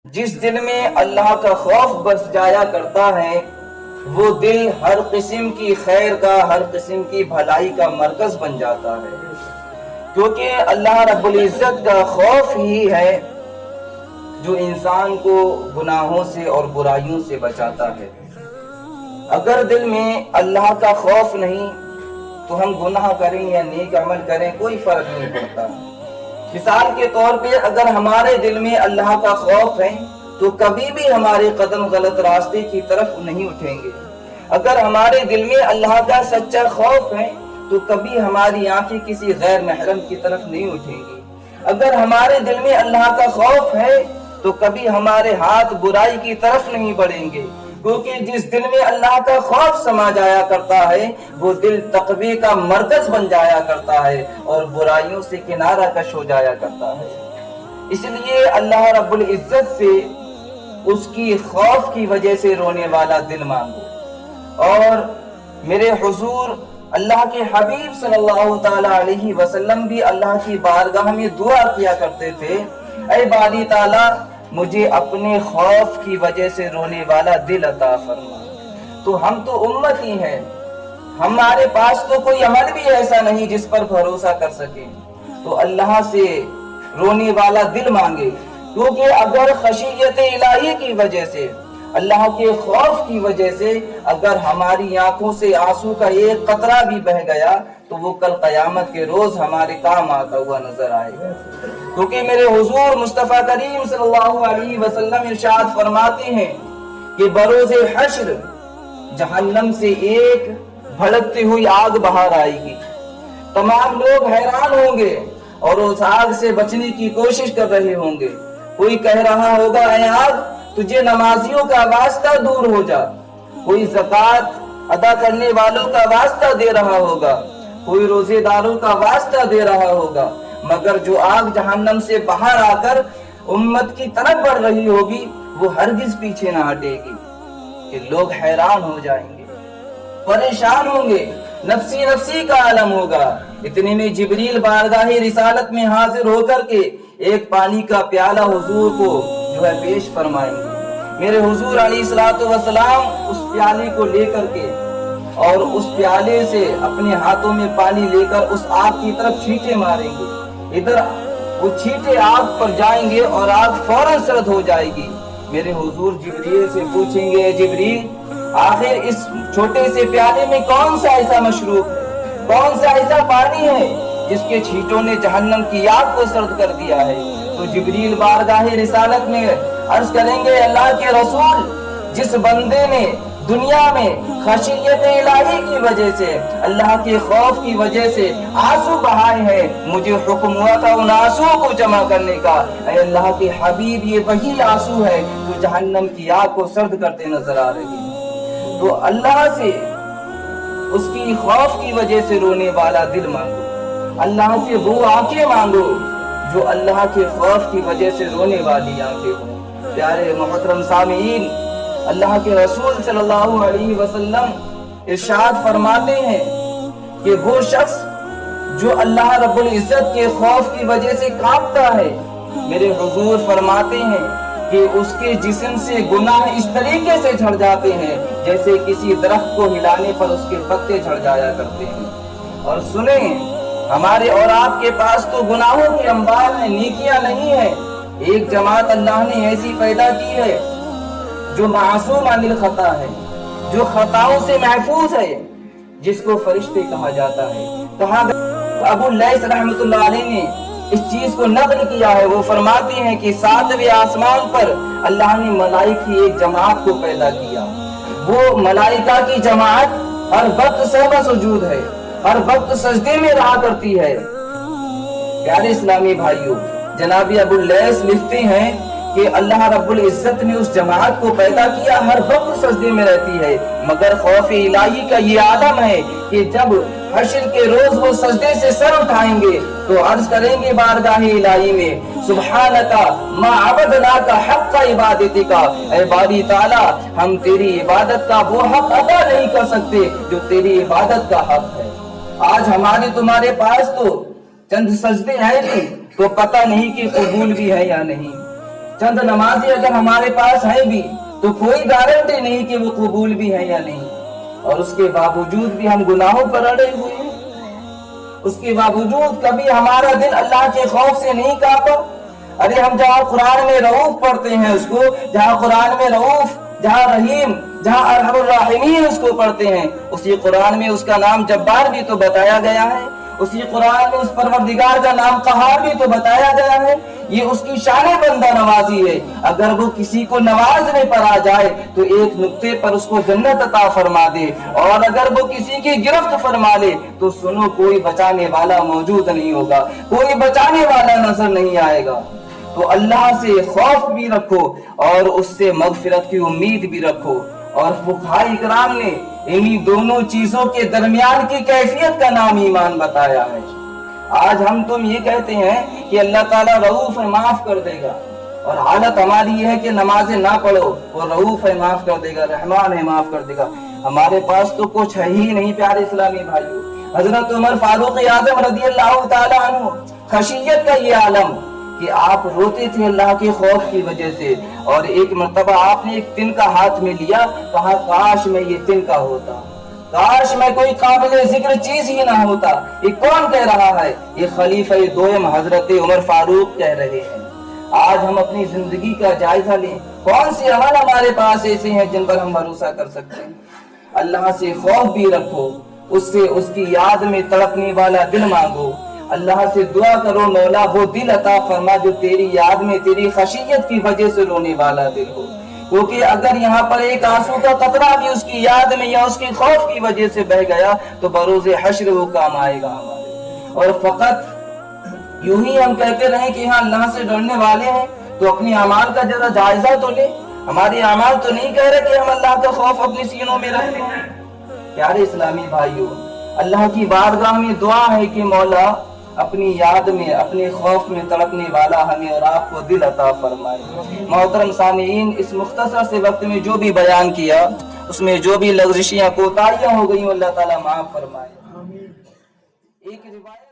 جس دل میں اللہ کا خوف بس جایا کرتا ہے وہ دل ہر قسم کی خیر کا، ہر قسم کی بھلائی کا مرکز بن جاتا ہے، کیونکہ اللہ رب العزت کا خوف ہی ہے جو انسان کو گناہوں سے اور برائیوں سے بچاتا ہے۔ اگر دل میں اللہ کا خوف نہیں تو ہم گناہ کریں یا نیک عمل کریں کوئی فرق نہیں پڑتا۔ مثال کے طور پہ اگر ہمارے دل میں اللہ کا خوف ہے تو کبھی بھی ہمارے قدم غلط راستے کی طرف نہیں اٹھیں گے۔ اگر ہمارے دل میں اللہ کا سچا خوف ہے تو کبھی ہماری آنکھیں کسی غیر محرم کی طرف نہیں اٹھیں گی۔ اگر ہمارے دل میں اللہ کا خوف ہے تو کبھی ہمارے ہاتھ برائی کی طرف نہیں بڑھیں گے، کیونکہ جس دل میں اللہ کا خوف سما جایا کرتا ہے وہ دل تقوی کا مرکز بن جایا کرتا ہے اور برائیوں سے کنارہ کش ہو جایا کرتا ہے۔ اس لیے اللہ رب العزت سے اس کی خوف کی وجہ سے رونے والا دل مانگو۔ اور میرے حضور اللہ کے حبیب صلی اللہ تعالی علیہ وسلم بھی اللہ کی بارگاہ میں دعا کیا کرتے تھے، اے باری تعالی مجھے اپنے خوف کی وجہ سے رونے والا دل عطا فرما۔ تو ہم تو امت ہی ہیں، ہمارے پاس تو کوئی عمل بھی ایسا نہیں جس پر بھروسہ کر سکے، تو اللہ سے رونے والا دل مانگے، کیونکہ اگر خشیت الہی کی وجہ سے، اللہ کے خوف کی وجہ سے اگر ہماری آنکھوں سے آنسو کا ایک قطرہ بھی بہ گیا تو وہ کل قیامت کے روز ہمارے کام آتا ہوا نظر آئے گا، کیونکہ میرے حضور مصطفیٰ کریم صلی اللہ علیہ وسلم ارشاد فرماتے ہیں کہ بروز حشر جہنم سے ایک بھڑکتی ہوئی آگ باہر آئے گی، تمام لوگ حیران ہوں گے اور اس آگ سے بچنے کی کوشش کر رہے ہوں گے۔ کوئی کہہ رہا ہوگا اے آگ تجھے نمازیوں کا واسطہ دور ہو جا، کوئی زکوٰۃ ادا کرنے والوں کا واسطہ دے رہا ہوگا، کوئی روزے داروں کا واسطہ دے رہا ہوگا، مگر جو آگ جہنم سے باہر آ کر امت کی طرف بڑھ رہی ہوگی وہ ہرگز پیچھے نہ ہٹے گی، کہ لوگ حیران ہو جائیں گے، پریشان ہوں گے، نفسی نفسی کا عالم ہوگا۔ اتنے میں جبریل بارگاہ رسالت میں حاضر ہو کر کے ایک پانی کا پیالہ حضور کو جو ہے پیش فرمائیں گے۔ میرے حضور علیہ الصلوۃ والسلام اس پیالے کو لے کر کے اور اس پیالے سے اپنے ہاتھوں میں پانی لے کر اس آگ کی طرف چھینٹے ماریں گے، ادھر وہ چھینٹے آگ پر جائیں گے اور آگ فوراً سرد ہو جائے گی۔ میرے حضور جبریل سے پوچھیں گے، جبریل آخر اس چھوٹے سے پیالے میں کون سا ایسا مشروب ہے، کون سا ایسا پانی ہے جس کے چھینٹوں نے جہنم کی آگ کو سرد کر دیا ہے؟ تو جبریل بارگاہ رسالت میں عرض کریں گے، اللہ کے رسول جس بندے نے دنیا میں خشیت الہی کی وجہ سے، اللہ کے خوف کی وجہ سے آنسو بہائے ہیں، مجھے حکم ہوا تھا ان آنسو کو جمع کرنے کا۔ اے اللہ کے حبیب یہ وہی آنسو ہے جو جہنم کی آگ کو سرد کرتے نظر آ رہی ہے۔ تو اللہ سے اس کی خوف کی وجہ سے رونے والا دل مانگو، اللہ سے وہ آنکھیں مانگو جو اللہ کے خوف کی وجہ سے رونے والی آنکھیں ہوں۔ پیارے محترم سامعین، اللہ کے رسول صلی اللہ علیہ وسلم ارشاد فرماتے ہیں کہ وہ شخص جو اللہ رب العزت کے خوف کی وجہ سے کانپتا ہے، میرے حضور فرماتے ہیں کہ اس کے جسم سے گناہ اس طریقے سے جھڑ جاتے ہیں جیسے کسی درخت کو ہلانے پر اس کے پتے جھڑ جایا کرتے ہیں۔ اور سنیں، ہمارے اور آپ کے پاس تو گناہوں کے انبار ہیں، نیکیاں نہیں ہیں۔ ایک جماعت اللہ نے ایسی پیدا کی ہے جو معصوم عن الخطا ہے، جو خطاؤں سے محفوظ ہے، جس کو فرشتے کہا جاتا ہے۔ کہاں ابو لیث رحمۃ اللہ علیہ نے اس چیز کو نقل کیا ہے، وہ فرماتے ہیں کہ 7ویں آسمان پر اللہ نے ملائکہ کی ایک جماعت کو پیدا کیا، وہ ملائکہ کی جماعت ہر وقت سجدہ سجود ہے، ہر وقت سجدے میں رہا کرتی ہے۔ پیارے اسلامی بھائیوں، جناب ابو لیث لکھتے ہیں کہ اللہ رب العزت نے اس جماعت کو پیدا کیا، ہر وقت سجدے میں رہتی ہے، مگر خوف الہی کا یہ عالم ہے کہ جب حشر کے روز وہ سجدے سے سر اٹھائیں گے تو عرض کریں گے بارگاہ الہی میں، سبحانک ما عبدناک حق عبادتک، اے باری تعالی ہم تیری عبادت کا وہ حق ادا نہیں کر سکتے جو تیری عبادت کا حق ہے۔ آج ہمارے تمہارے پاس تو چند سجدے ہیں بھی تو پتہ نہیں کہ قبول بھی ہے یا نہیں۔ چند نمازی اگر ہمارے پاس ہیں بھی تو کوئی گارنٹی نہیں کہ وہ قبول بھی ہیں یا نہیں، اور اس کے باوجود بھی ہم گناہوں پر اڑے ہوئے ہیں۔ اس کے باوجود کبھی ہمارا دل اللہ کے خوف سے نہیں کانپا۔ ارے ہم جہاں قرآن میں رؤوف پڑھتے ہیں اس کو، جہاں قرآن میں رؤوف، جہاں رحیم، جہاں ارحم الراحمین اس کو پڑھتے ہیں، اسی قرآن میں اس کا نام جبار بھی تو بتایا گیا ہے، اسی قرآن میں اس پروردگار کا نام قہار بھی تو بتایا گیا ہے۔ یہ اس کی شان بندہ نوازی ہے، اگر وہ کسی کو نوازنے پر آ جائے تو ایک نقطے پر اس کو جنت عطا فرما دے، اور اگر وہ کسی کی گرفت فرما لے تو سنو کوئی بچانے والا موجود نہیں ہوگا، کوئی بچانے والا نظر نہیں آئے گا۔ تو اللہ سے خوف بھی رکھو اور اس سے مغفرت کی امید بھی رکھو، اور فقہاء اکرام نے انہی دونوں چیزوں کے درمیان کی کیفیت کا نام ایمان بتایا ہے۔ آج ہم تم یہ کہتے ہیں کہ اللہ تعالیٰ رؤوف ہے، معاف کر دے گا، اور حالت ہماری یہ ہے کہ نمازیں نہ پڑھو، وہ رؤوف ہے، معاف کر دے گا، رحمان ہے، معاف کر دے گا۔ ہمارے پاس تو کچھ ہے ہی نہیں پیارے اسلامی بھائیوں۔ حضرت عمر فاروق اعظم رضی اللہ تعالیٰ عنہ، خشیت کا یہ عالم کہ آپ روتے تھے اللہ کے خوف کی وجہ سے، اور ایک مرتبہ آپ نے ایک تن کا ہاتھ میں لیا، کہا کاش میں یہ تن کا ہوتا، کاش میں کوئی قابل ذکر چیز ہی نہ ہوتا۔ یہ کون کہہ رہا ہے؟ یہ خلیفہ دوم حضرت عمر فاروق کہہ رہے ہیں۔ آج ہم اپنی زندگی کا جائزہ لیں، کون سی عمل ہمارے پاس ایسے ہیں جن پر ہم بھروسہ کر سکتے ہیں؟ اللہ سے خوف بھی رکھو، اس سے اس کی یاد میں تڑپنے والا دل مانگو، اللہ سے دعا کرو مولا وہ دل عطا فرما جو تیری یاد میں تیری خشیت کی وجہ سے رونے والا دل ہو، کیونکہ اگر یہاں پر ایک آنسو کا قطرہ بھی اس کی یاد میں یا اس کی خوف کی وجہ سے بہ گیا تو بروز حشر وہ کام آئے گا ہمارے۔ اور فقط یوں ہی ہم کہتے رہیں کہ ہاں اللہ سے ڈرنے والے ہیں، تو اپنی اعمال کا ذرا جائزہ تو لیں۔ ہماری اعمال تو نہیں کہہ رہے کہ ہم اللہ کا خوف اپنی سینوں میں رکھتے ہیں۔ پیارے اسلامی بھائیوں، اللہ کی بارگاہ میں دعا ہے کہ مولا اپنی یاد میں، اپنے خوف میں تڑپنے والا ہمیں اور آپ کو دل عطا فرمائے۔ محترم سامعین، اس مختصر سے وقت میں جو بھی بیان کیا اس میں جو بھی لغزشیاں کوتاہیاں ہو گئیں اللہ تعالیٰ معاف فرمائے۔ ایک روایت